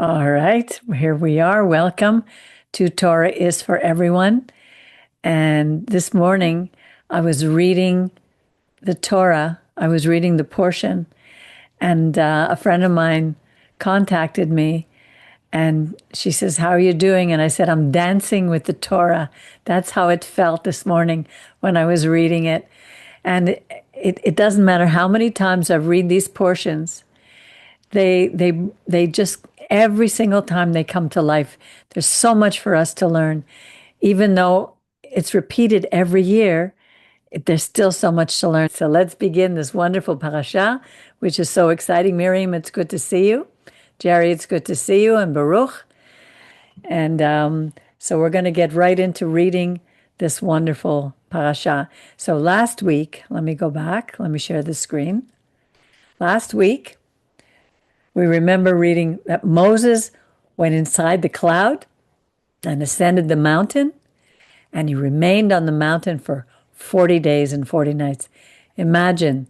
All right, here we are. Welcome to Torah is for Everyone. And this morning I was reading the Torah, I was reading the portion, and a friend of mine contacted me and she says, "How are you doing?" And I said, "I'm dancing with the Torah." That's how it felt this morning when I was reading it. And it doesn't matter how many times I read these portions, they just every single time they come to life. There's so much for us to learn, even though it's repeated every year. There's still so much to learn. So let's begin this wonderful parasha, which is so exciting. Miriam, it's good to see you. Jerry, it's good to see you, and Baruch. And so we're going to get right into reading this wonderful parasha. So last week, let me go back. Let me share the screen. Last week, we remember reading that Moses went inside the cloud and ascended the mountain, and he remained on the mountain for 40 days and 40 nights. Imagine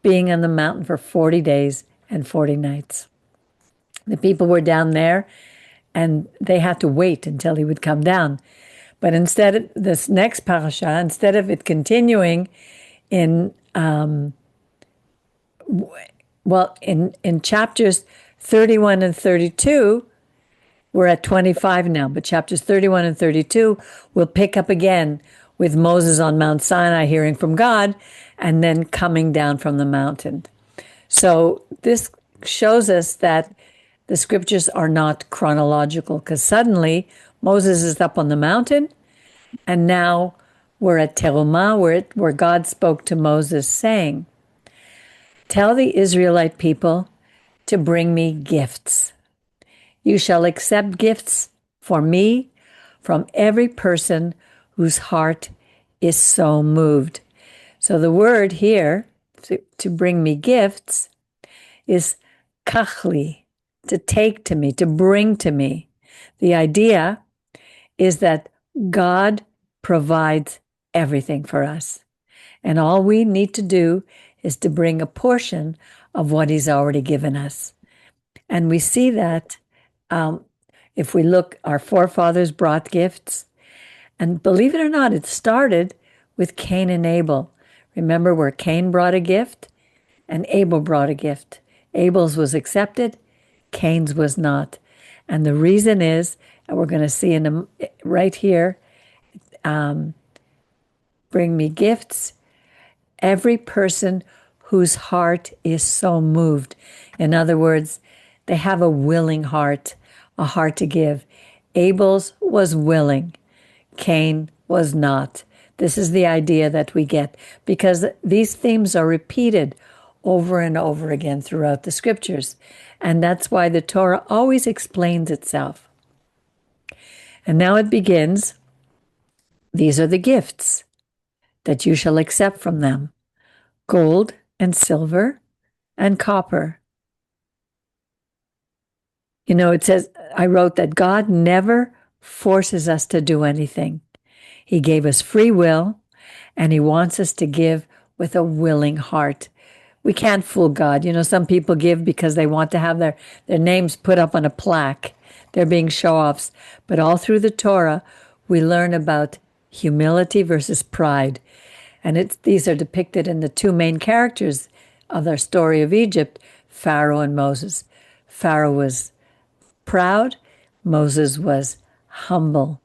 being on the mountain for 40 days and 40 nights. The people were down there, and they had to wait until he would come down. But instead, this next parasha, instead of it continuing in in chapters 31 and 32, we're at 25 now, but chapters 31 and 32 will pick up again with Moses on Mount Sinai hearing from God and then coming down from the mountain. So this shows us that the scriptures are not chronological, because suddenly Moses is up on the mountain and now we're at Terumah, where God spoke to Moses saying, "Tell the Israelite people to bring me gifts. You shall accept gifts for me from every person whose heart is so moved." So the word here, to bring me gifts, is kachli, to take to me, to bring to me. The idea is that God provides everything for us. And all we need to do is to bring a portion of what he's already given us. And we see that if we look, our forefathers brought gifts. And believe it or not, it started with Cain and Abel. Remember where Cain brought a gift and Abel brought a gift. Abel's was accepted, Cain's was not. And the reason is, and we're going to see right here, bring me gifts, every person whose heart is so moved. In other words, they have a willing heart, a heart to give. Abel's was willing, Cain was not. This is the idea that we get, because these themes are repeated over and over again throughout the scriptures. And that's why the Torah always explains itself. And now it begins. These are the gifts that you shall accept from them: gold and silver and copper. You know, it says, I wrote that God never forces us to do anything. He gave us free will, and he wants us to give with a willing heart. We can't fool God. You know, some people give because they want to have their names put up on a plaque. They're being show-offs. But all through the Torah, we learn about humility versus pride. And these are depicted in the two main characters of our story of Egypt, Pharaoh and Moses. Pharaoh was proud, Moses was humble.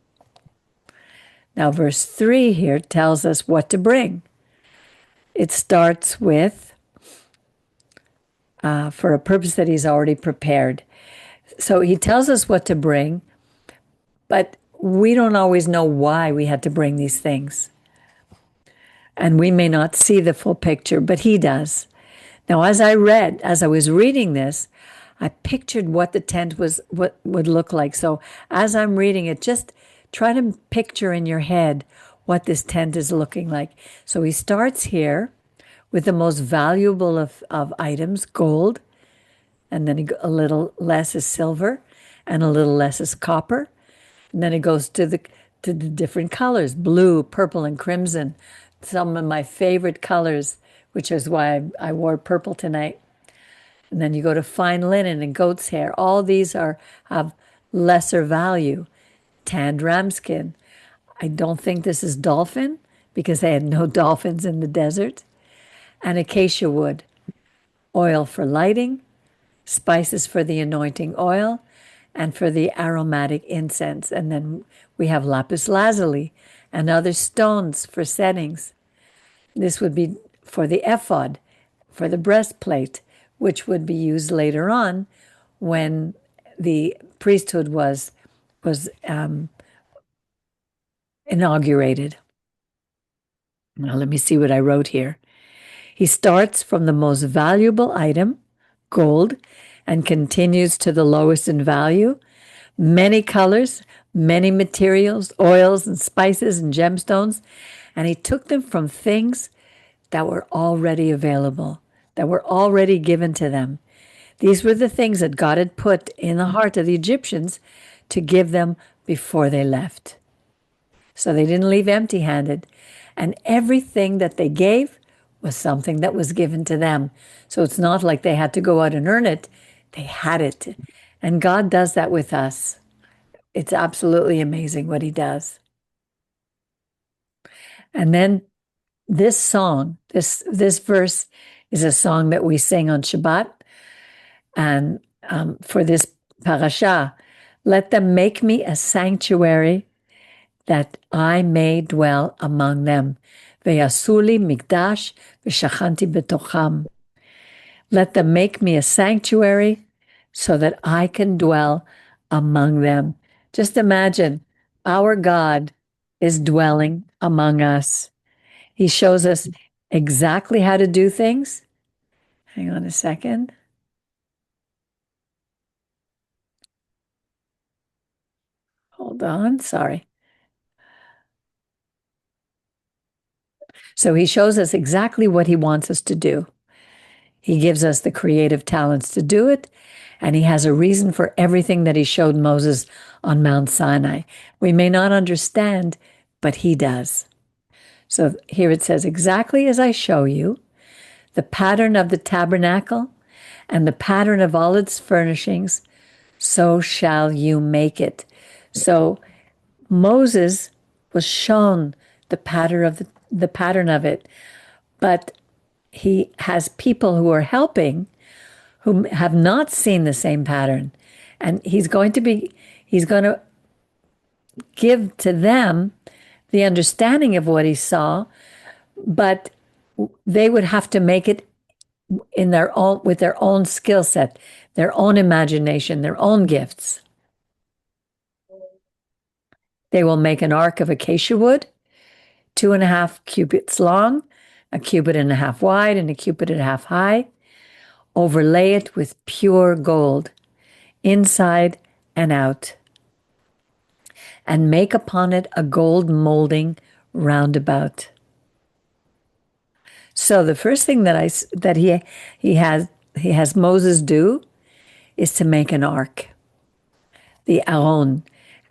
Now, verse 3 here tells us what to bring. It starts with, for a purpose that he's already prepared. So he tells us what to bring, but we don't always know why we had to bring these things. And we may not see the full picture, but he does. Now, as I was reading this, I pictured what the tent would look like. So as I'm reading it, just try to picture in your head what this tent is looking like. So he starts here with the most valuable of items, gold, and then a little less is silver, and a little less is copper. And then it goes to the different colors, blue, purple, and crimson. Some of my favorite colors, which is why I wore purple tonight. And then you go to fine linen and goat's hair. All these have lesser value. Tanned ram skin. I don't think this is dolphin because they had no dolphins in the desert. And acacia wood. Oil for lighting, spices for the anointing oil, and for the aromatic incense. And then we have lapis lazuli and other stones for settings. This would be for the ephod, for the breastplate, which would be used later on when the priesthood was inaugurated. Now, let me see what I wrote here. He starts from the most valuable item, gold, and continues to the lowest in value. Many colors, many materials, oils and spices and gemstones. And he took them from things that were already available, that were already given to them. These were the things that God had put in the heart of the Egyptians to give them before they left. So they didn't leave empty handed. And everything that they gave was something that was given to them. So it's not like they had to go out and earn it, they had it. And God does that with us. It's absolutely amazing what he does. And then this song, this verse is a song that we sing on Shabbat. And for this parasha, let them make me a sanctuary that I may dwell among them. Ve'yasuli mikdash v'shachanti betocham. Let them make me a sanctuary so that I can dwell among them. Just imagine our God is dwelling among us. He shows us exactly how to do things. Hang on a second. Hold on, sorry. So he shows us exactly what he wants us to do. He gives us the creative talents to do it, and he has a reason for everything that he showed Moses on Mount Sinai. We may not understand, but he does. So here it says, exactly as I show you, the pattern of the tabernacle and the pattern of all its furnishings, so shall you make it. So Moses was shown the pattern of it, but he has people who are helping who have not seen the same pattern, and he's going to give to them the understanding of what he saw, but they would have to make it in their own with their own skill set, their own imagination, their own gifts. They will make an ark of acacia wood, 2.5 cubits long, a cubit and a half wide, and a cubit and a half high. Overlay it with pure gold, inside and out, and make upon it a gold molding round about. So the first thing that he has Moses do is to make an ark, the Aron,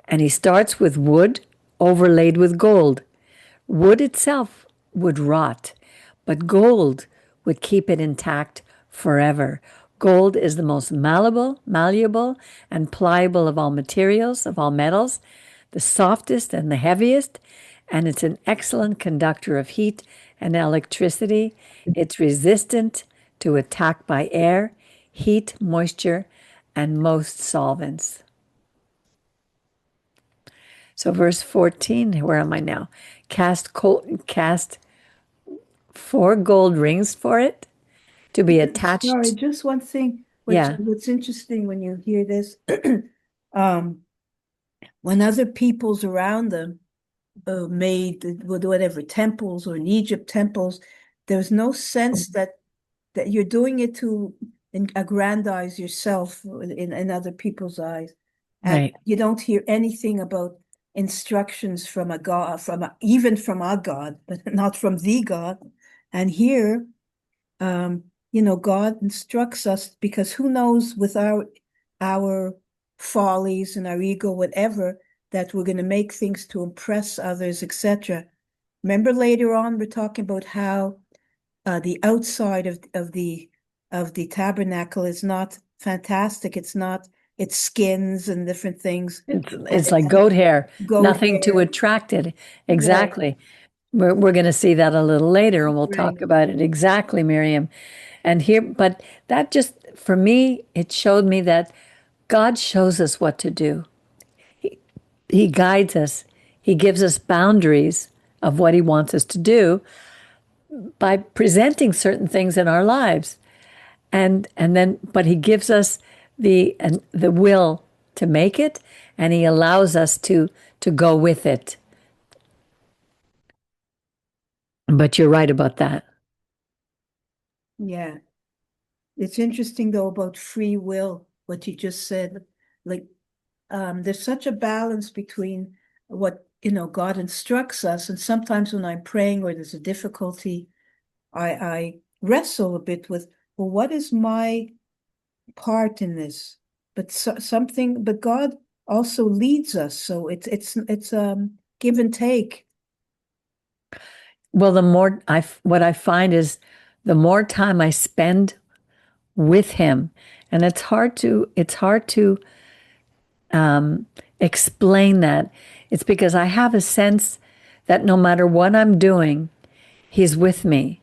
and he starts with wood overlaid with gold. Wood itself would rot, but gold would keep it intact forever. Gold is the most malleable, and pliable of all materials, of all metals, the softest and the heaviest, and it's an excellent conductor of heat and electricity. It's resistant to attack by air, heat, moisture, and most solvents. So verse 14, where am I now? Cast 4 gold rings for it to be attached. Sorry, just one thing. What's interesting when you hear this, when other peoples around them made whatever temples, or in Egypt temples, there's no sense that you're doing it to aggrandize yourself in other people's eyes. And Right. you don't hear anything about instructions from a God, even from a God, but not from the God. And here, God instructs us, because who knows, with our follies and our ego, whatever, that we're going to make things to impress others, etc. Remember later on, we're talking about how the outside of the of the tabernacle is not fantastic. It's not, it's skins and different things It's like goat and hair, goat nothing to hair. attract it. Right, Exactly. We're going to see that a little later and we'll talk right. about it. Exactly, Miriam. And here, but that just, for me, it showed me that God shows us what to do. He guides us. He gives us boundaries of what he wants us to do by presenting certain things in our lives. And then but he gives us the will to make it, and he allows us to go with it. But you're right about that. Yeah. It's interesting though about free will, what you just said. Like, there's such a balance between what, God instructs us, and sometimes when I'm praying or there's a difficulty, I wrestle a bit with, well, what is my part in this? But but God also leads us, so it's give and take. Well, what I find is the more time I spend with him, and it's hard to explain that. It's because I have a sense that no matter what I'm doing, he's with me.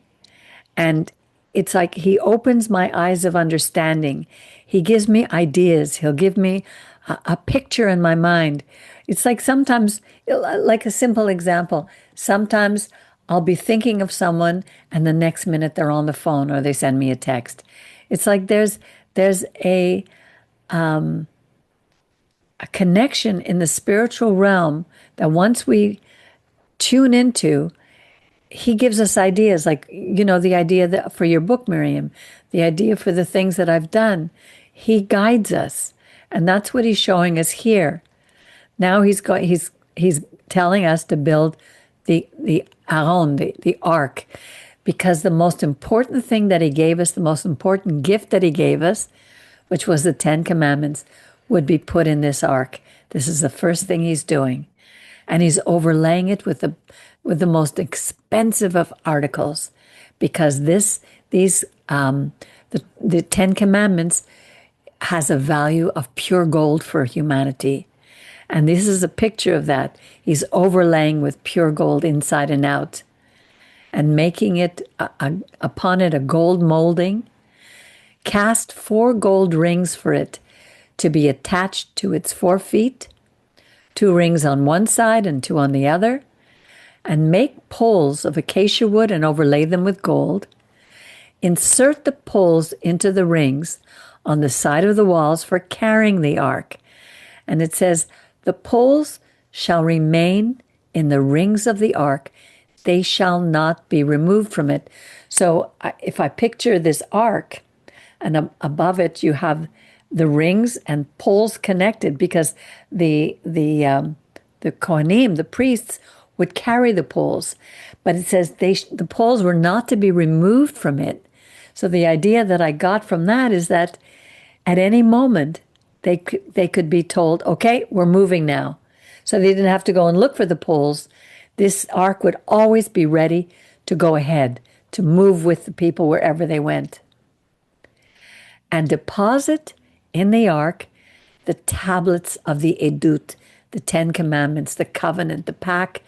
And it's like he opens my eyes of understanding. He gives me ideas. He'll give me a picture in my mind. It's like sometimes, like a simple example, sometimes I'll be thinking of someone and the next minute they're on the phone or they send me a text. It's like there's a connection in the spiritual realm that once we tune into, he gives us ideas like, the idea that for your book, Miriam, the idea for the things that I've done. He guides us. And that's what he's showing us here. Now he's telling us to build the Aron, the ark, because the most important thing that he gave us, the most important gift that he gave us, which was the Ten Commandments, would be put in this ark. This is the first thing he's doing. And he's overlaying it with the most expensive of articles, because the Ten Commandments has a value of pure gold for humanity. And this is a picture of that. He's overlaying with pure gold inside and out and making it upon it a gold molding, cast 4 gold rings for it to be attached to its 4 feet, 2 rings on one side and 2 on the other, and make poles of acacia wood and overlay them with gold. Insert the poles into the rings on the side of the walls for carrying the ark. And it says, the poles shall remain in the rings of the ark. They shall not be removed from it. So if I picture this ark, and above it you have the rings and poles connected, because the Kohanim, the priests, would carry the poles, but it says the poles were not to be removed from it. So the idea that I got from that is that at any moment they could be told, okay, we're moving now. So they didn't have to go and look for the poles. This ark would always be ready to go ahead, to move with the people wherever they went. And deposit in the ark the tablets of the Edut, the Ten Commandments, the covenant, the pact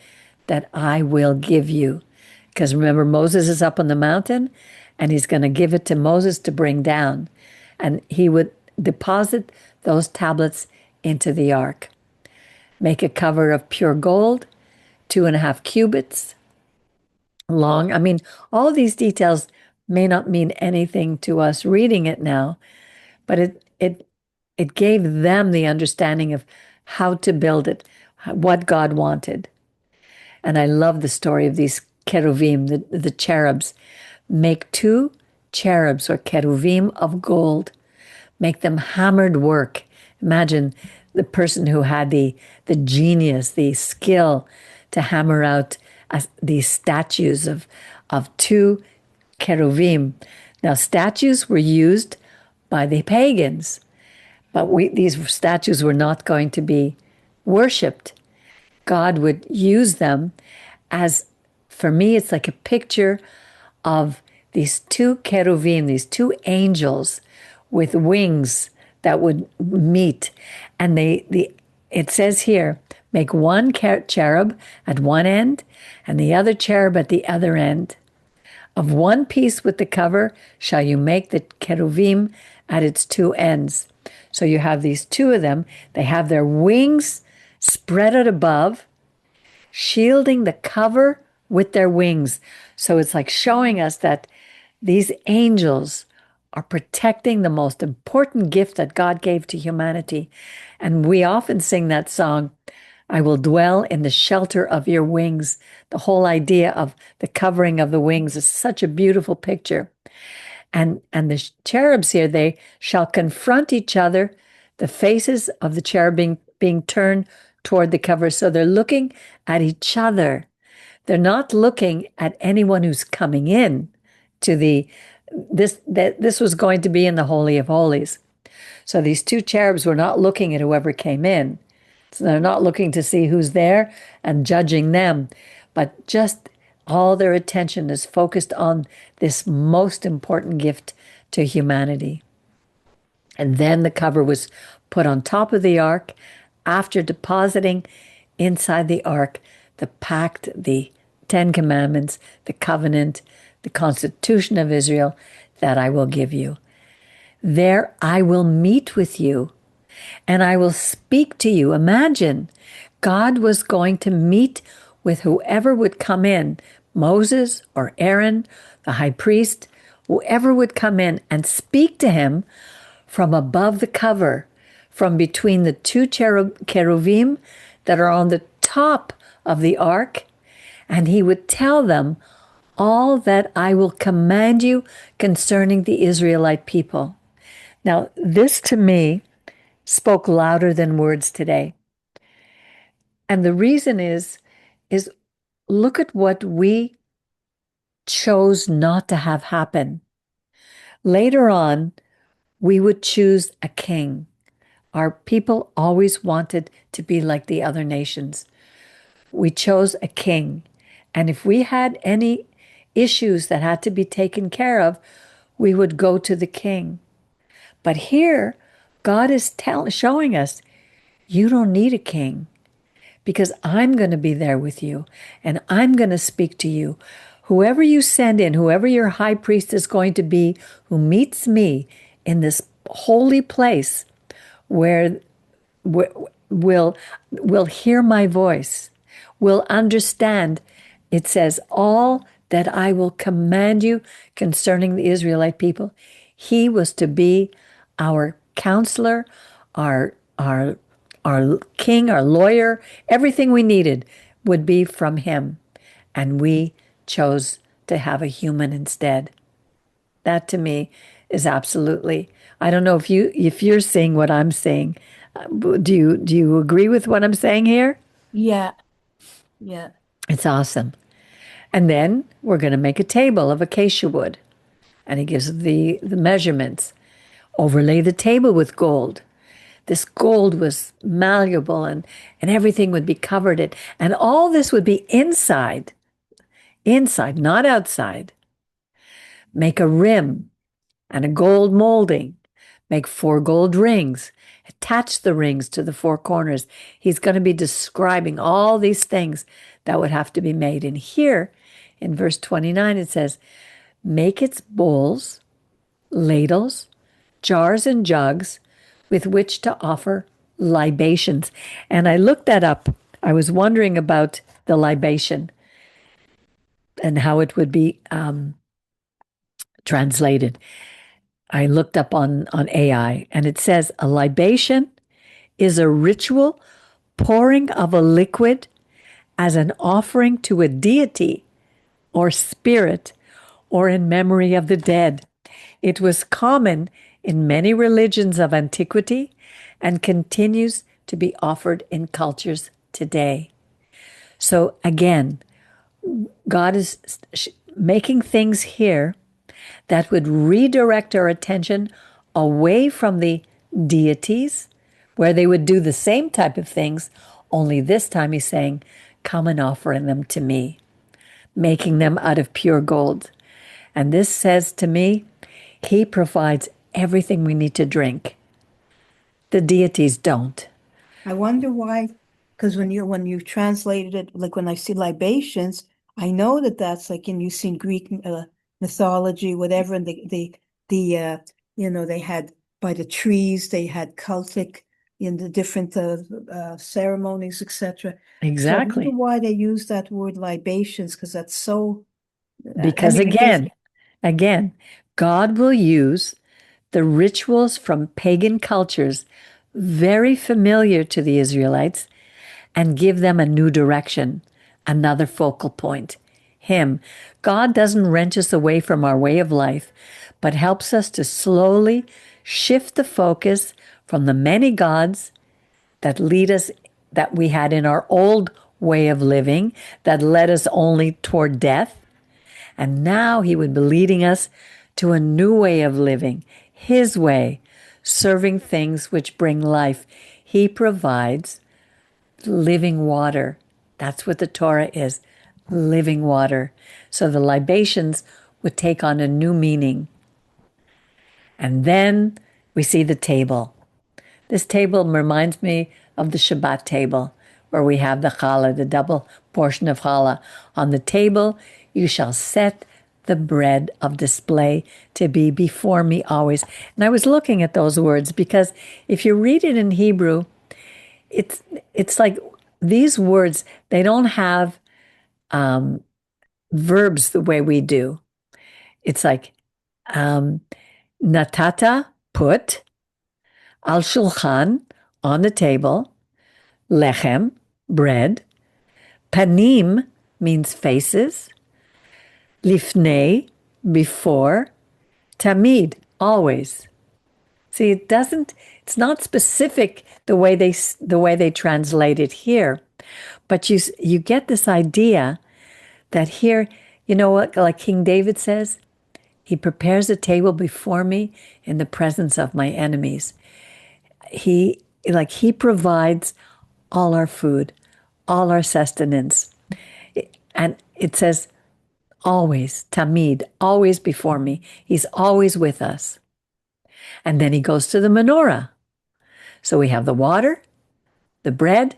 that I will give you. Because remember, Moses is up on the mountain and he's going to give it to Moses to bring down. And he would deposit those tablets into the ark. Make a cover of pure gold, 2.5 cubits long. I mean, all of these details may not mean anything to us reading it now, but it gave them the understanding of how to build it, what God wanted. And I love the story of these cheruvim, the cherubs. Make 2 cherubs or cheruvim of gold. Make them hammered work. Imagine the person who had the genius, the skill to hammer out these statues of 2 cheruvim. Now, statues were used by the pagans, but these statues were not going to be worshipped. God would use them as, for me, it's like a picture of these two cheruvim, these two angels with wings that would meet. And it says here, make one cherub at one end and the other cherub at the other end. Of one piece with the cover shall you make the cheruvim at its two ends. So you have these two of them. They have their wings spread out above, shielding the cover with their wings. So it's like showing us that these angels are protecting the most important gift that God gave to humanity. And we often sing that song, I will dwell in the shelter of your wings. The whole idea of the covering of the wings is such a beautiful picture. And the cherubs here, they shall confront each other, the faces of the cherub being turned toward the cover. So they're looking at each other. They're not looking at anyone who's coming in to this was going to be in the Holy of Holies. So these two cherubs were not looking at whoever came in. So they're not looking to see who's there and judging them, but just all their attention is focused on this most important gift to humanity. And then the cover was put on top of the ark after depositing inside the ark the pact, the 10 Commandments, the covenant, the constitution of Israel that I will give you. There I will meet with you and I will speak to you. Imagine God was going to meet with whoever would come in, Moses or Aaron, the high priest, whoever would come in and speak to him from above the cover, from between the two cherubim that are on the top of the ark. And he would tell them all that I will command you concerning the Israelite people. Now, this to me spoke louder than words today. And the reason is look at what we chose not to have happen. Later on, we would choose a king. Our people always wanted to be like the other nations. We chose a king. And if we had any issues that had to be taken care of, we would go to the king. But here, God is showing us, you don't need a king because I'm going to be there with you and I'm going to speak to you. Whoever you send in, whoever your high priest is going to be, who meets me in this holy place where will hear my voice, will understand. It says, all that I will command you concerning the Israelite people. He was to be our counselor, our king, our lawyer. Everything we needed would be from him. And we chose to have a human instead. That to me is absolutely, I don't know if you're seeing what I'm saying. Do you agree with what I'm saying here? Yeah. It's awesome. And then we're going to make a table of acacia wood. And he gives the measurements. Overlay the table with gold. This gold was malleable and everything would be covered in. And all this would be inside, not outside. Make a rim and a gold molding. Make 4 gold rings. Attach the rings to the 4 corners. He's going to be describing all these things that would have to be made. And here in verse 29, it says, make its bowls, ladles, jars, and jugs with which to offer libations. And I looked that up. I was wondering about the libation and how it would be translated. I looked up on AI, and it says a libation is a ritual pouring of a liquid as an offering to a deity or spirit or in memory of the dead. It was common in many religions of antiquity and continues to be offered in cultures today. So again, God is making things here that would redirect our attention away from the deities, where they would do the same type of things, only this time he's saying, come and offer them to me, making them out of pure gold. And this says to me, he provides everything we need to drink. The deities don't. I wonder why, because when you translated it, like when I see libations, I know that that's like, and you've seen Greek mythology, whatever, and the they had by the trees, they had cultic in the different ceremonies, etc. So I wonder Exactly. why they use that word libations, because that's so. I Because mean, it gives. again, God will use the rituals from pagan cultures very familiar to the Israelites and give them a new direction, another focal point. Him. God doesn't wrench us away from our way of life, but helps us to slowly shift the focus from the many gods that lead us, that we had in our old way of living, that led us only toward death. And now he would be leading us to a new way of living, his way, serving things which bring life. He provides living water. That's what the Torah is, living water. So the libations would take on a new meaning. And then we see the table. This table reminds me of the Shabbat table, where we have the challah, the double portion of challah. On the table, you shall set the bread of display to be before me always. And I was looking at those words because if you read it in Hebrew, it's like these words, they don't have verbs the way we do. It's like natata, put, al shulchan, on the table, lechem, bread, panim means faces, lifnei, before, tamid, always. See, it's not specific the way they translate it here, but you get this idea that here, you know what, like King David says, he prepares a table before me in the presence of my enemies. He provides all our food, all our sustenance. And it says always, tamid, always before me. He's always with us. And then he goes to the menorah. So we have the water, the bread,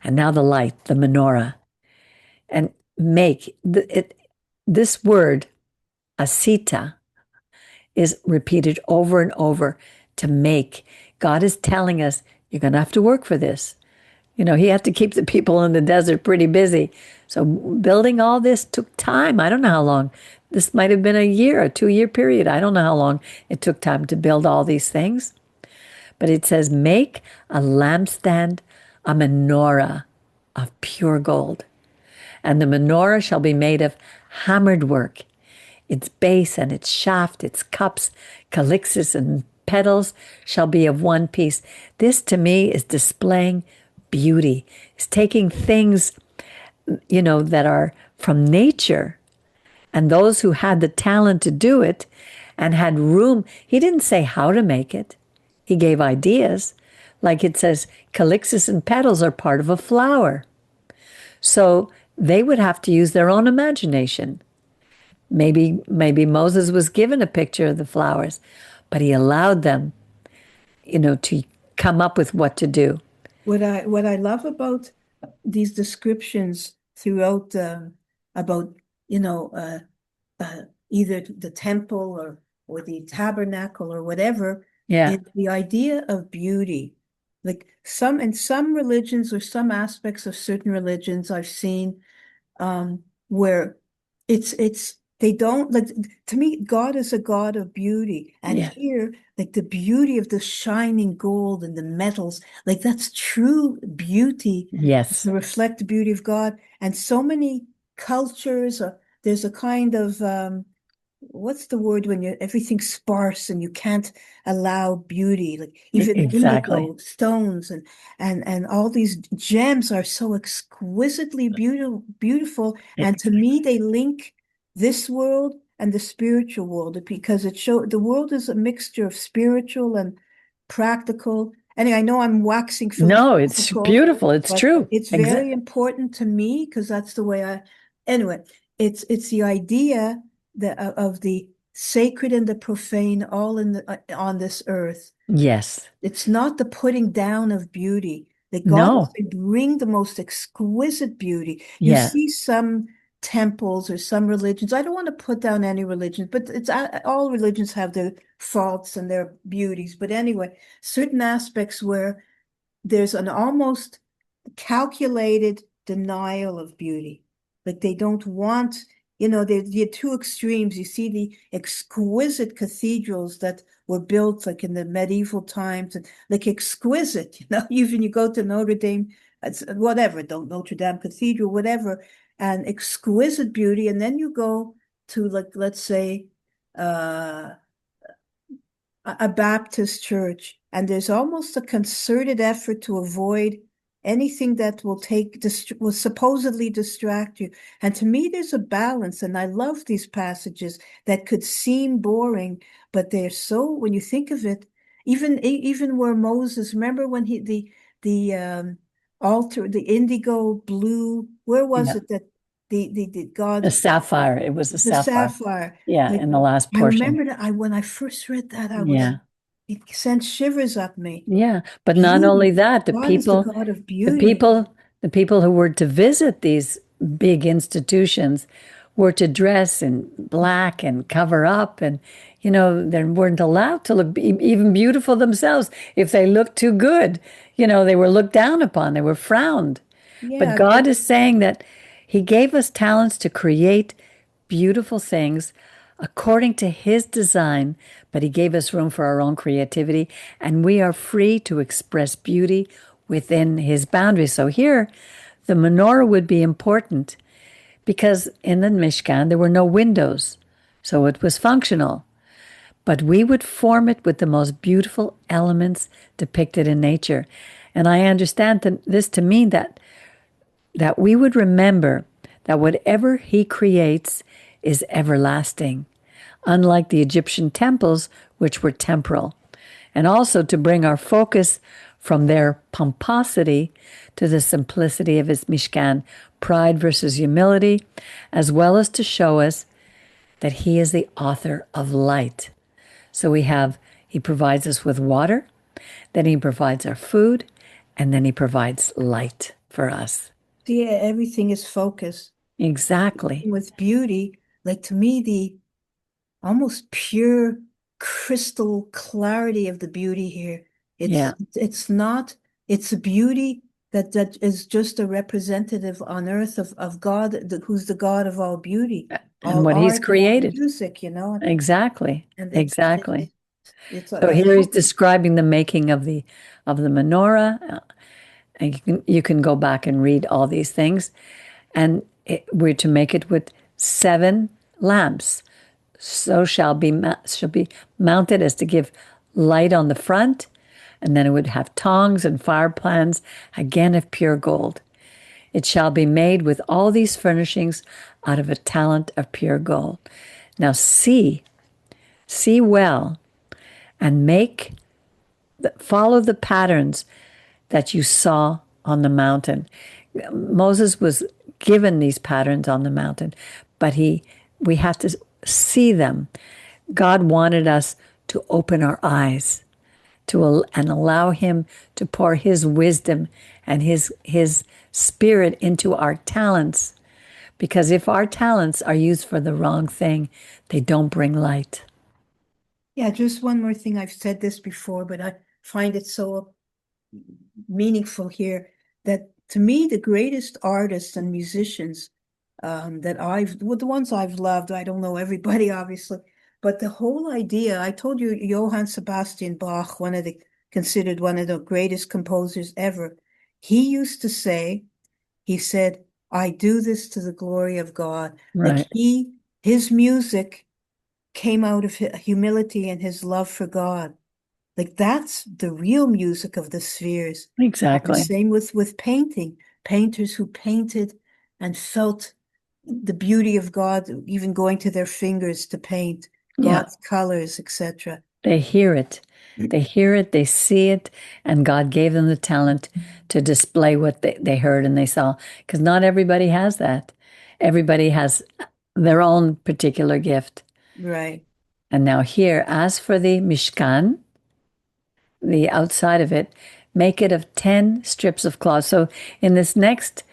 and now the light, the menorah. And this word, asita, is repeated over and over to make. God is telling us, you're going to have to work for this. You know, he had to keep the people in the desert pretty busy. So building all this took time. I don't know how long. This might have been a year, a 2-year period. I don't know how long it took time to build all these things. But it says, make a lampstand, a menorah of pure gold. And the menorah shall be made of hammered work. Its base and its shaft, its cups, calyxes, and petals shall be of one piece. This to me is displaying beauty. It's taking things, that are from nature and those who had the talent to do it and had room. He didn't say how to make it. He gave ideas. Like it says, calyxes and petals are part of a flower. So they would have to use their own imagination. Maybe Moses was given a picture of the flowers, but he allowed them, to come up with what to do. What I love about these descriptions throughout about either the temple or the tabernacle or whatever Yeah. is the idea of beauty. Like in some religions or some aspects of certain religions I've seen where it's they don't like, to me, God is a God of beauty. And Yeah. here, like the beauty of the shining gold and the metals, like that's true beauty Yes. to reflect the beauty of God. And so many cultures, there's a kind of what's the word when everything's sparse and you can't allow beauty, like even Exactly. indigo stones and all these gems are so exquisitely beautiful, and to me they link this world and the spiritual world, because the world is a mixture of spiritual and practical. Anyway, I know I'm waxing No, it's philosophical, beautiful. It's but true. it's very Exactly. important to me because that's the way anyway, it's the idea of the sacred and the profane all on this earth. Yes. It's not the putting down of beauty. That God is No. to bring the most exquisite beauty. You Yeah. see some temples or some religions. I don't want to put down any religions, but it's all religions have their faults and their beauties. But anyway, certain aspects where there's an almost calculated denial of beauty. Like they don't want, they're two extremes. You see the exquisite cathedrals that were built like in the medieval times, and like exquisite, even you go to Notre Dame, whatever, don't Notre Dame Cathedral, whatever, and exquisite beauty. And then you go to like, let's say, uh, a Baptist church, and there's almost a concerted effort to avoid anything that will supposedly distract you. And to me, there's a balance, and I love these passages that could seem boring, but they're so, when you think of it, even where Moses, remember when the altar, the indigo blue, where was Yeah. it that the God, A sapphire. It was a the sapphire. sapphire, Yeah, like in the last I portion. remember that when I first read that, Yeah. it sent shivers up me. Yeah. But not only Beauty. that, God is the God of the beauty. people, the people who were to visit these big institutions were to dress in black and cover up, and they weren't allowed to look even beautiful themselves. If they looked too good, they were looked down upon, they were frowned. But Yeah, God is saying that He gave us talents to create beautiful things according to His design, but He gave us room for our own creativity, and we are free to express beauty within His boundaries. So here, the menorah would be important because in the Mishkan there were no windows, so it was functional. But we would form it with the most beautiful elements depicted in nature. And I understand this to mean that we would remember that whatever He creates is everlasting, unlike the Egyptian temples, which were temporal. And also to bring our focus from their pomposity to the simplicity of His Mishkan, pride versus humility, as well as to show us that He is the author of light. So He provides us with water, then He provides our food, and then He provides light for us. see, everything is focused. Exactly. With beauty, like to me, the almost pure crystal clarity of the beauty here. Yeah. It's not, it's a beauty that is just a representative on earth of God, who's the God of all beauty, And all what He's art and all created. music, Exactly. and Exactly. it's So a here He's describing the making of the menorah. And you can go back and read all these things. And we're to make it with 7 lamps. So shall be mounted as to give light on the front, and then it would have tongs and fire pans, again of pure gold. It shall be made with all these furnishings out of a talent of pure gold. Now see well, and follow the patterns that you saw on the mountain. Moses was given these patterns on the mountain, but we have to see them. God wanted us to open our eyes and allow Him to pour His wisdom and His spirit into our talents. Because if our talents are used for the wrong thing, they don't bring light. Yeah, just one more thing. I've said this before, but I find it so meaningful here that to me, the greatest artists and musicians the ones I've loved, I don't know everybody, obviously, but the whole idea, I told you, Johann Sebastian Bach, considered one of the greatest composers ever. He used to say, he said, I do this to the glory of God. Like Right. his music came out of humility and his love for God. Like that's the real music of the spheres. And Exactly. same with painting. Painters who painted and felt the beauty of God, even going to their fingers to paint Yeah. God's colors, etc. They hear it. They hear it, they see it, and God gave them the talent to display what they heard and they saw. Because not everybody has that. Everybody has their own particular gift. Right. And now here, as for the Mishkan, the outside of it, make it of 10 strips of cloth. So in this next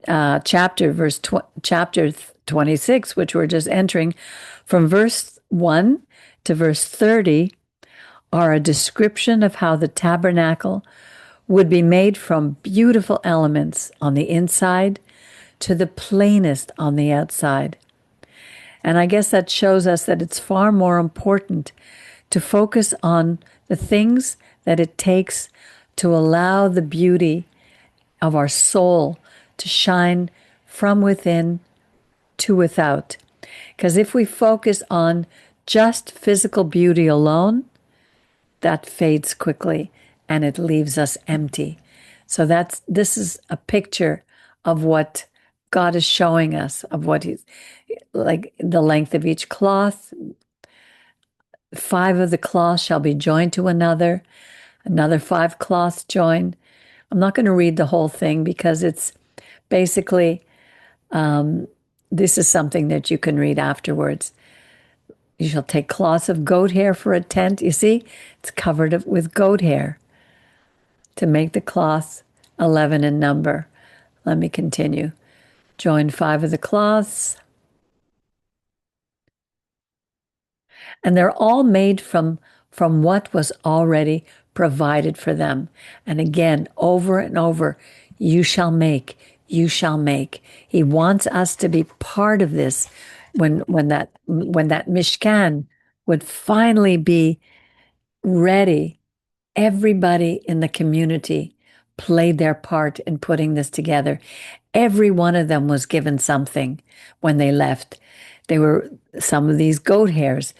chapter, chapter 26, which we're just entering, from verse 1 to verse 30, are a description of how the tabernacle would be made from beautiful elements on the inside to the plainest on the outside. And I guess that shows us that it's far more important to focus on the things that it takes to allow the beauty of our soul to shine from within to without. Because if we focus on just physical beauty alone, that fades quickly and it leaves us empty. So this is a picture of what God is showing us, of what He's like, the length of each cloth. 5 of the cloths shall be joined to another 5 cloths joined. I'm not going to read the whole thing because it's basically, this is something that you can read afterwards. You shall take cloths of goat hair for a tent. You see, it's covered with goat hair to make the cloths 11 in number. Let me continue. Join 5 of the cloths. And they're all made from what was already provided for them. And again, over and over, you shall make, you shall make. He wants us to be part of this when that Mishkan would finally be ready. Everybody in the community played their part in putting this together. Every one of them was given something when they left. They were some of these goat hairs,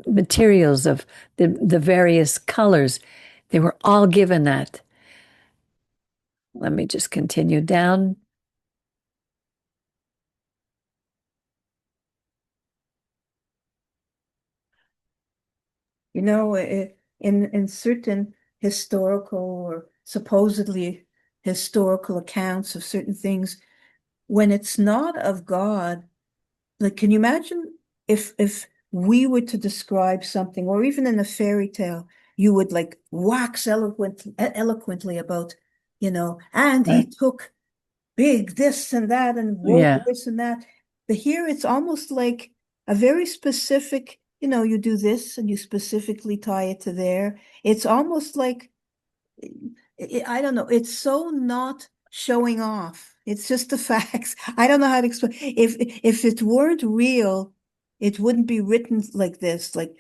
materials of the various colors. They were all given that. Let me just continue down. You know, in certain historical or supposedly historical accounts of certain things, when it's not of God, like, can you imagine if we were to describe something, or even in a fairy tale, you would like wax eloquently about, and he Right. took big this and that and wrote Yeah. this and that. But here it's almost like a very specific, you do this and you specifically tie it to there. It's almost like, I don't know, it's so not showing off. It's just the facts. I don't know how to explain. If it weren't real, it wouldn't be written like this, like,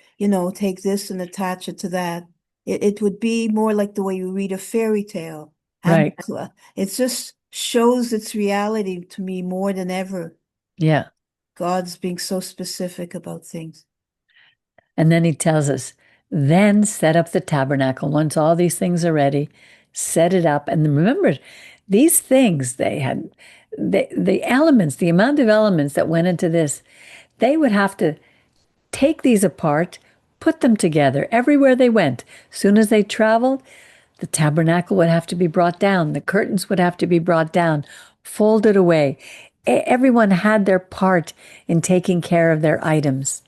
take this and attach it to that. It would be more like the way you read a fairy tale. And Right. it just shows its reality to me more than ever. Yeah. God's being so specific about things. And then he tells us, then set up the tabernacle. Once all these things are ready, set it up. And remember, these things they had, the elements, the amount of elements that went into this, they would have to take these apart, put them together everywhere they went. As soon as they traveled, the tabernacle would have to be brought down. The curtains would have to be brought down, folded away. Everyone had their part in taking care of their items.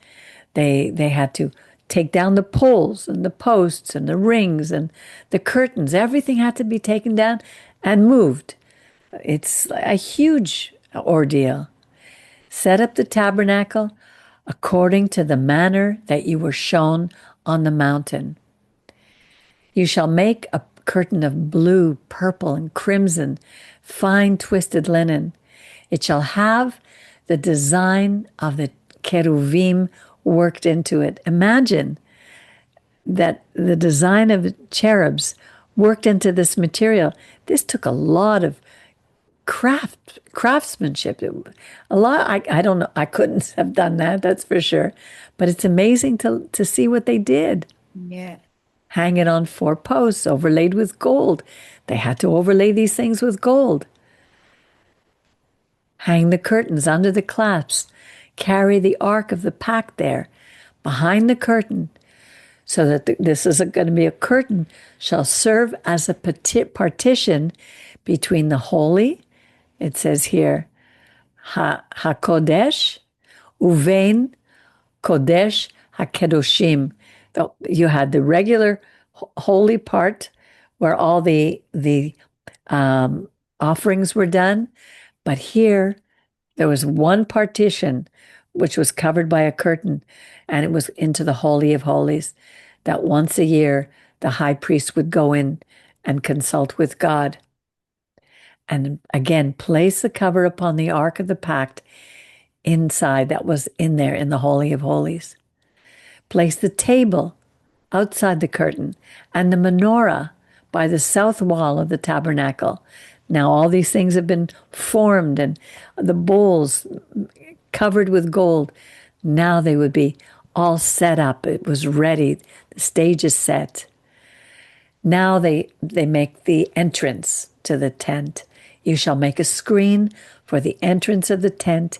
They had to take down the poles and the posts and the rings and the curtains. Everything had to be taken down and moved. It's a huge ordeal. Set up the tabernacle according to the manner that you were shown on the mountain. You shall make a curtain of blue, purple, and crimson, fine twisted linen. It shall have the design of the cheruvim worked into it. Imagine that the design of cherubs worked into this material. This took a lot of craftsmanship. A lot. I don't know. I couldn't have done that. That's for sure. But it's amazing to see what they did. Yeah. Hang it on 4 posts overlaid with gold. They had to overlay these things with gold. Hang the curtains under the clasps. Carry the ark of the pact there behind the curtain, so that this is going to be a curtain, shall serve as a partition between the holy, it says here, HaKodesh uvein Kodesh HaKedoshim. You had the regular holy part where all the offerings were done, but here there was one partition which was covered by a curtain, and it was into the Holy of Holies. That once a year the high priest would go in and consult with God. And again, place the cover upon the Ark of the Pact inside, that was in there in the Holy of Holies. Place the table outside the curtain and the menorah by the south wall of the tabernacle. Now, all these things have been formed and the bowls covered with gold. Now they would be all set up. It was ready. The stage is set. Now they make the entrance to the tent. You shall make a screen for the entrance of the tent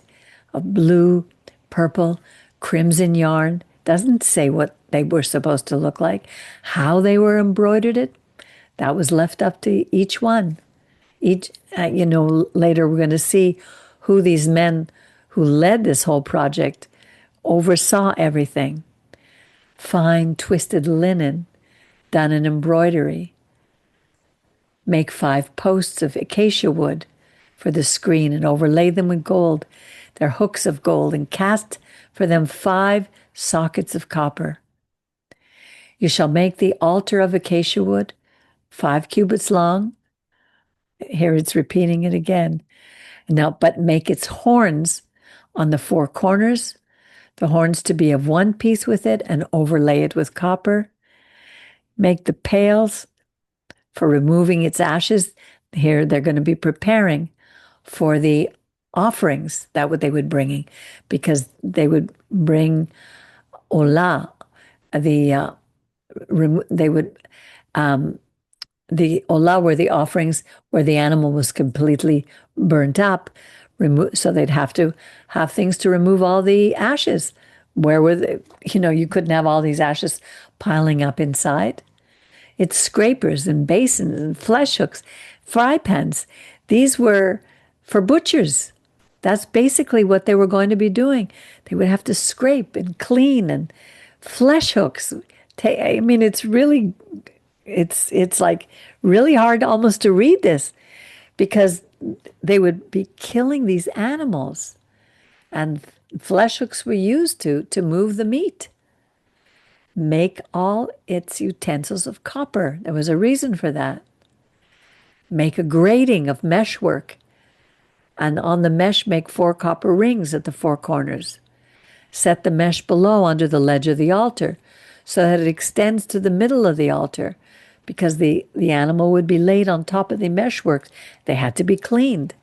of blue, purple, crimson yarn. Doesn't say what they were supposed to look like. How they were embroidered it, that was left up to each one. Later we're going to see who these men who led this whole project oversaw everything. Fine twisted linen done in embroidery. Make 5 posts of acacia wood for the screen and overlay them with gold. They're hooks of gold, and cast for them 5 sockets of copper. You shall make the altar of acacia wood, 5 cubits long. Here it's repeating it again. Now, but make its horns on the 4 corners, the horns to be of one piece with it, and overlay it with copper. Make the pails for removing its ashes. Here they're going to be preparing for the offerings that they would bringing, because they would bring olah, the olah were the offerings where the animal was completely burnt up, so they'd have to have things to remove all the ashes. Where were they? You couldn't have all these ashes piling up inside. It's scrapers and basins and flesh hooks, fry pans. These were for butchers. That's basically what they were going to be doing. They would have to scrape and clean, and flesh hooks. It's really, it's like really hard almost to read this, because they would be killing these animals, and flesh hooks were used to move the meat. Make all its utensils of copper. There was a reason for that. Make a grating of meshwork, and on the mesh make 4 copper rings at the 4 corners. Set the mesh below under the ledge of the altar, so that it extends to the middle of the altar, because the animal would be laid on top of the meshwork. They had to be cleaned.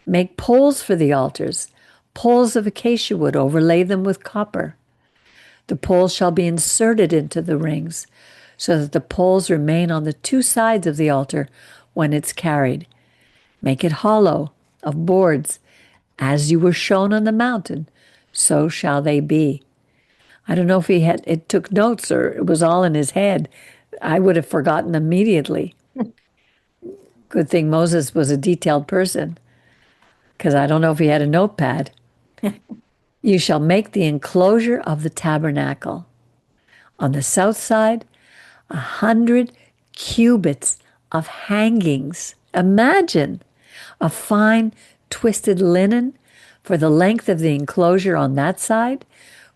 Make poles for the altars, poles of acacia wood, overlay them with copper. The poles shall be inserted into the rings, so that the poles remain on the 2 sides of the altar when it's carried. Make it hollow, of boards, as you were shown on the mountain, so shall they be. I don't know if it took notes or it was all in his head. I would have forgotten immediately. Good thing Moses was a detailed person, because I don't know if he had a notepad. You shall make the enclosure of the tabernacle. On the south side, 100 cubits of hangings. Imagine a fine twisted linen for the length of the enclosure on that side,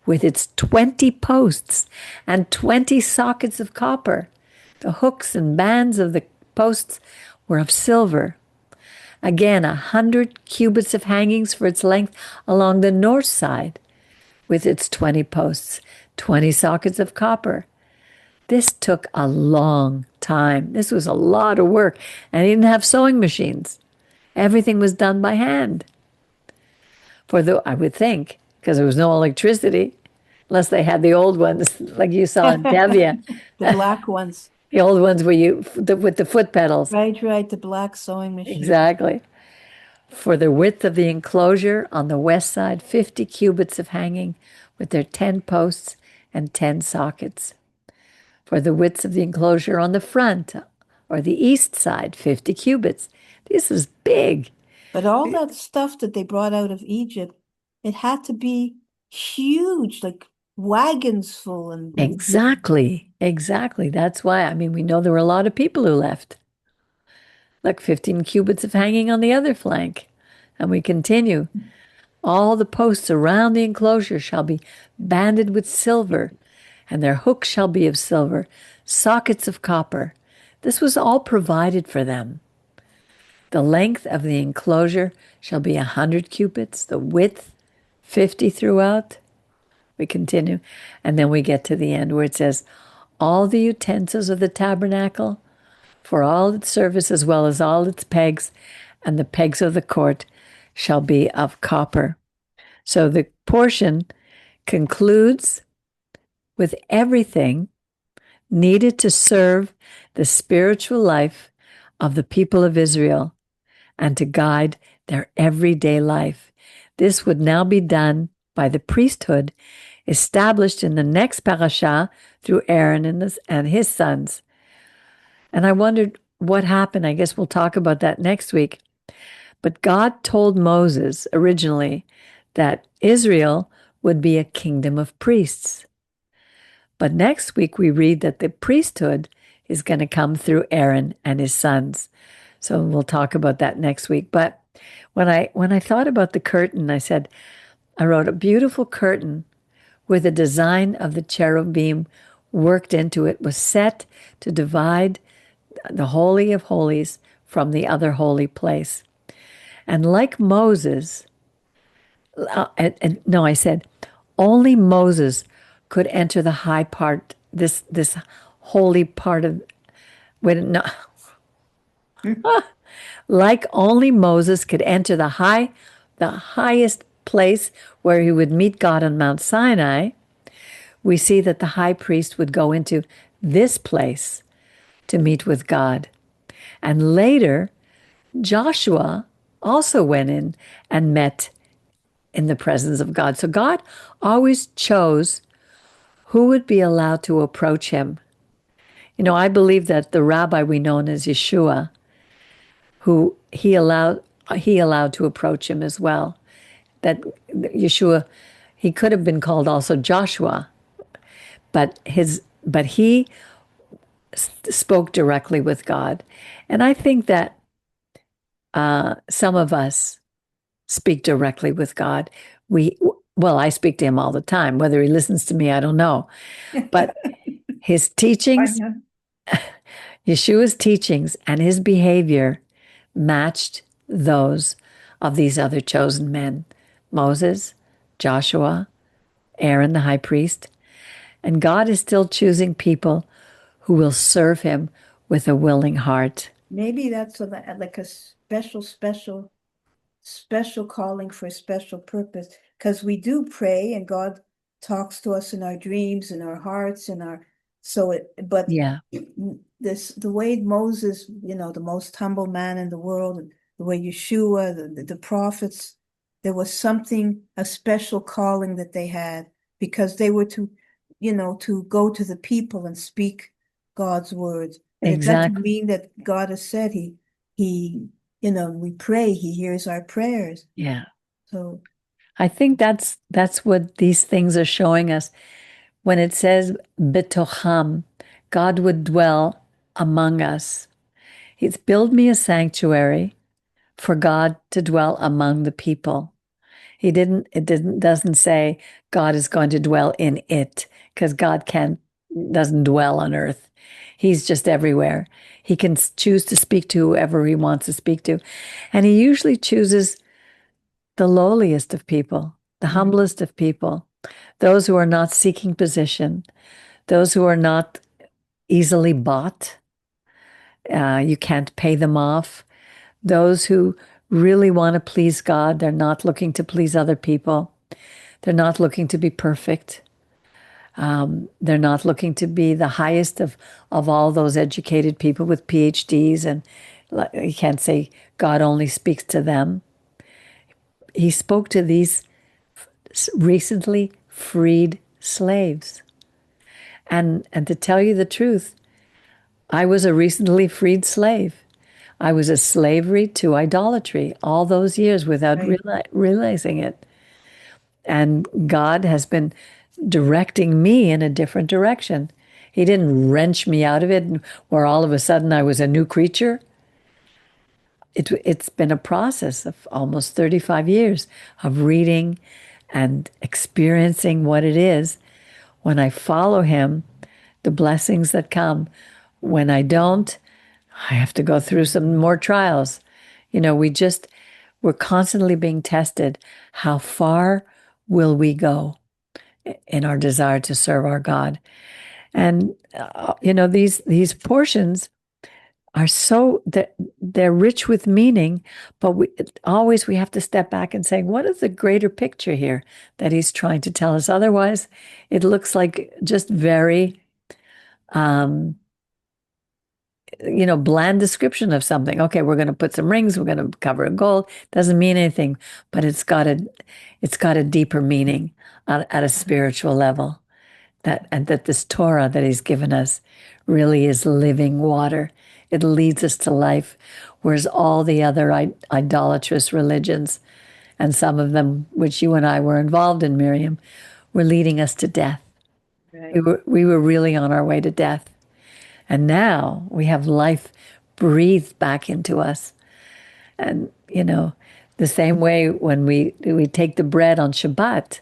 with its 20 posts and 20 sockets of copper. The hooks and bands of the posts were of silver. Again, 100 cubits of hangings for its length along the north side, with its 20 posts, 20 sockets of copper. This took a long time. This was a lot of work. And he didn't have sewing machines. Everything was done by hand. I would think, because there was no electricity, unless they had the old ones, like you saw in Devia. The black ones. The old ones with the foot pedals. Right, the black sewing machine. Exactly. For the width of the enclosure on the west side, 50 cubits of hanging with their 10 posts and 10 sockets. For the width of the enclosure on the front or the east side, 50 cubits. This is big. But all that stuff that they brought out of Egypt, it had to be huge, like wagons full and Exactly. Exactly. That's why, I mean, we know there were a lot of people who left, like 15 cubits of hanging on the other flank. And we continue. All the posts around the enclosure shall be banded with silver, and their hooks shall be of silver, sockets of copper. This was all provided for them. The length of the enclosure shall be 100 cubits, the width 50 throughout. We continue, and then we get to the end where it says, all the utensils of the tabernacle for all its service as well as all its pegs, and the pegs of the court shall be of copper. So the portion concludes with everything needed to serve the spiritual life of the people of Israel and to guide their everyday life. This would now be done by the priesthood established in the next parasha through Aaron and his sons. And I wondered what happened. I guess we'll talk about that next week. But God told Moses originally that Israel would be a kingdom of priests. But next week we read that the priesthood is going to come through Aaron and his sons. So we'll talk about that next week. But when I thought about the curtain, I wrote a beautiful curtain with a design of the cherubim worked into it was set to divide the Holy of Holies from the other holy place. And like Moses, no, I said, only Moses could enter the high part, this holy part of, wait, no, like only Moses could enter the highest place where he would meet God on Mount Sinai. We see that the high priest would go into this place to meet with God. And later, Joshua also went in and met in the presence of God. So God always chose who would be allowed to approach him. You know, I believe that the rabbi we know as Yeshua, who he allowed to approach him as well. That Yeshua, he could have been called also Joshua, but he spoke directly with God. And I think that some of us speak directly with God. I speak to him all the time. Whether he listens to me, I don't know. But his teachings, Yeshua's teachings and his behavior matched those of these other chosen men, Moses, Joshua, Aaron, the high priest. And God is still choosing people who will serve him with a willing heart. Maybe that's like a special calling for a special purpose, because we do pray and God talks to us in our dreams, in our hearts, Yeah, the way Moses, the most humble man in the world, and the way Yeshua, the prophets, there was a special calling that they had, because they were to go to the people and speak God's words. And it doesn't exactly. mean that God has said we pray, he hears our prayers. Yeah. So I think that's what these things are showing us. When it says betocham, God would dwell among us. He's build me a sanctuary for God to dwell among the people. Doesn't say God is going to dwell in it, because God doesn't dwell on earth. He's just everywhere. He can choose to speak to whoever he wants to speak to. And he usually chooses the lowliest of people, the humblest of people, those who are not seeking position, those who are not easily bought. You can't pay them off. Those who really want to please God, they're not looking to please other people. They're not looking to be perfect. They're not looking to be the highest of all those educated people with PhDs. And you can't say God only speaks to them. He spoke to these recently freed slaves. And to tell you the truth, I was a recently freed slave. I was a slavery to idolatry all those years without Right. realizing it. And God has been directing me in a different direction. He didn't wrench me out of it where all of a sudden I was a new creature. It's been a process of almost 35 years of reading and experiencing what it is when I follow him, the blessings that come. When I don't, I have to go through some more trials. We're constantly being tested. How far will we go in our desire to serve our God? And these portions are so that they're rich with meaning, but we have to step back and say, what is the greater picture here that he's trying to tell us? Otherwise, it looks like just very bland description of something. Okay, we're going to put some rings, we're going to cover in gold. Doesn't mean anything, but it's got a deeper meaning at a spiritual level. That this Torah that he's given us really is living water. It leads us to life, whereas all the other idolatrous religions, and some of them which you and I were involved in, Miriam, were leading us to death. We Right. were really on our way to death. And now we have life breathed back into us. And, the same way when we take the bread on Shabbat,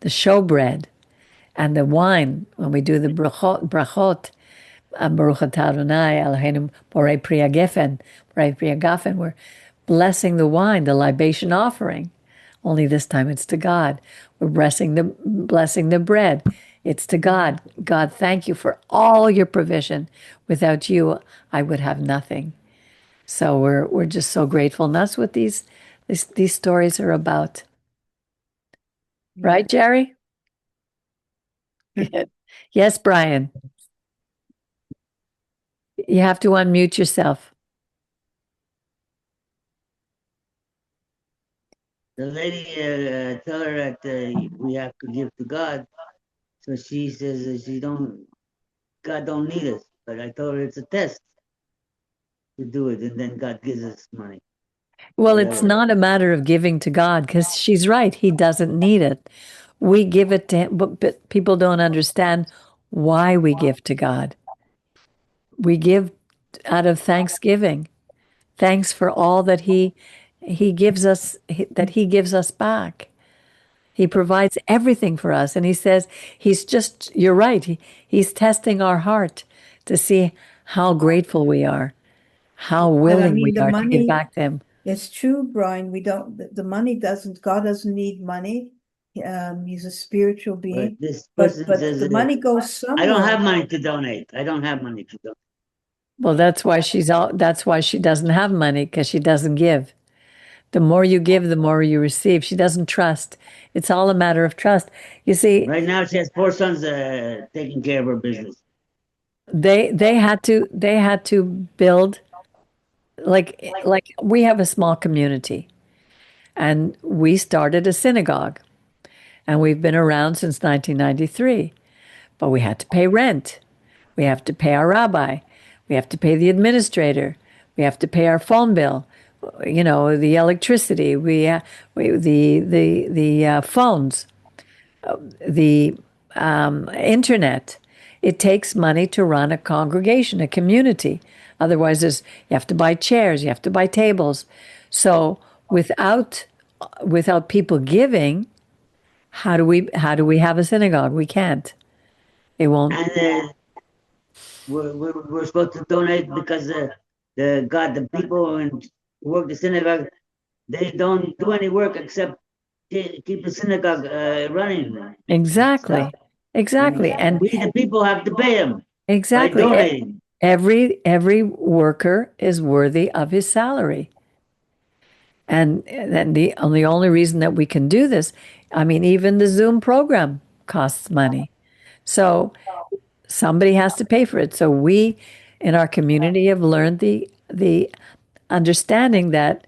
the showbread, and the wine, when we do the brachot, Baruch atah Adonai Eloheinu borei pri hagafen, we're blessing the wine, the libation offering. Only this time it's to God. We're blessing the bread. It's to God. God, thank you for all your provision. Without you, I would have nothing. So we're just so grateful. And that's what these stories are about. Yeah. Right, Jerry? Yes, Brian. You have to unmute yourself. The lady tell her that we have to give to God. So she says God don't need us. But I told her it's a test to do it, and then God gives us money. Well, it's Whatever. not a matter of giving to God because she's right. He doesn't need it. We give it to him, but people don't understand why we give to God. We give out of thanksgiving. Thanks for all that he gives us that he gives us back. He provides everything for us and he says you're right. He's testing our heart to see how grateful we are, how But I willing we mean, the are to give money, back to him. it's true, Brian. We don't, the money doesn't, God doesn't need money. He's a spiritual But being, this but person but says, the money goes I don't have somewhere. money to donate. I don't have money to donate. Well, that's why she doesn't have money because she doesn't give. The more you give, the more you receive. She doesn't trust. It's all a matter of trust. You see, Right now, she has 4 sons taking care of her business. they had to build like we have a small community and we started a synagogue and we've been around since 1993, but we had to pay rent. We have to pay our rabbi. We have to pay the administrator. We have to pay our phone bill. The electricity. The phones, the internet. It takes money to run a congregation, a community. Otherwise, you have to buy chairs, you have to buy tables. So without people giving, how do we have a synagogue? We can't. It won't. And we're supposed to donate because the people who work the synagogue, they don't do any work except keep the synagogue running and stuff. Exactly. Exactly. And And we, the people, have to pay them by exactly. donating. Every worker is worthy of his salary. And then the only reason that we can do this, I mean, even the Zoom program costs money. So somebody has to pay for it. So we in our community have learned the understanding that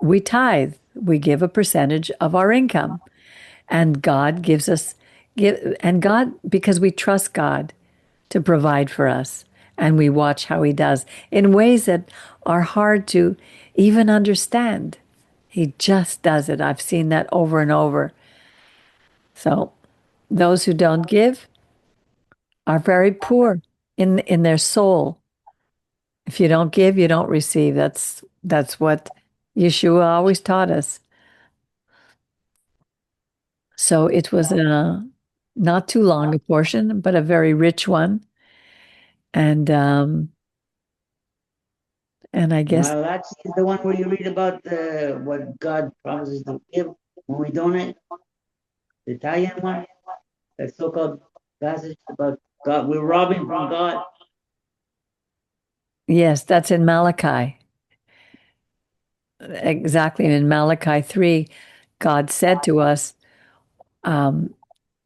we tithe, we give a percentage of our income, and God gives us give and God because we trust God to provide for us. and we watch how he does in ways that are hard to even understand. He just does it. I've seen that over and over. So those who don't give are very poor in their soul. If you don't give, you don't receive. That's what Yeshua always taught us. So it was a not too long a portion, but a very rich one. And I guess Malachi is the one where you read about what God promises to give when we donate. The Italian one, that so-called passage about God. We're robbing from God. yes, that's in Malachi. Exactly. In Malachi 3, God said to us,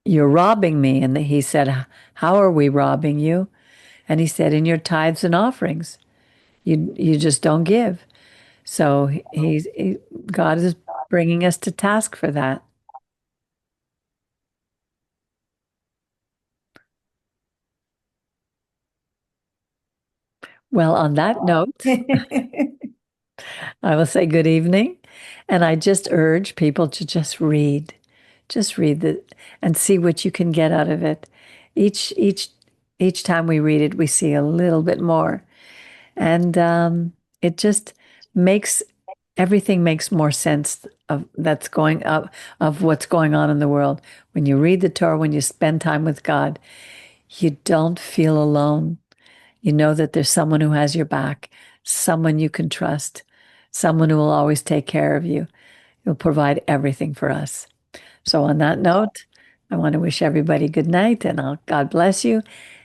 you're robbing me. And he said, how are we robbing you? And he said, in your tithes and offerings. You just don't give. So God is bringing us to task for that. Well, on that note, I will say good evening. And I just urge people to just read and see what you can get out of it. Each time we read it, we see a little bit more. And it just makes everything makes more sense of what's going on in the world. When you read the Torah, when you spend time with God, you don't feel alone. You know that there's someone who has your back, someone you can trust, someone who will always take care of you. He'll provide everything for us. So on that note, I want to wish everybody good night and God bless you.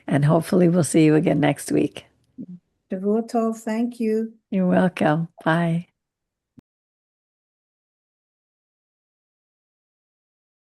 And hopefully we'll see you again next week. Shavua Tov, thank you. You're welcome. Bye.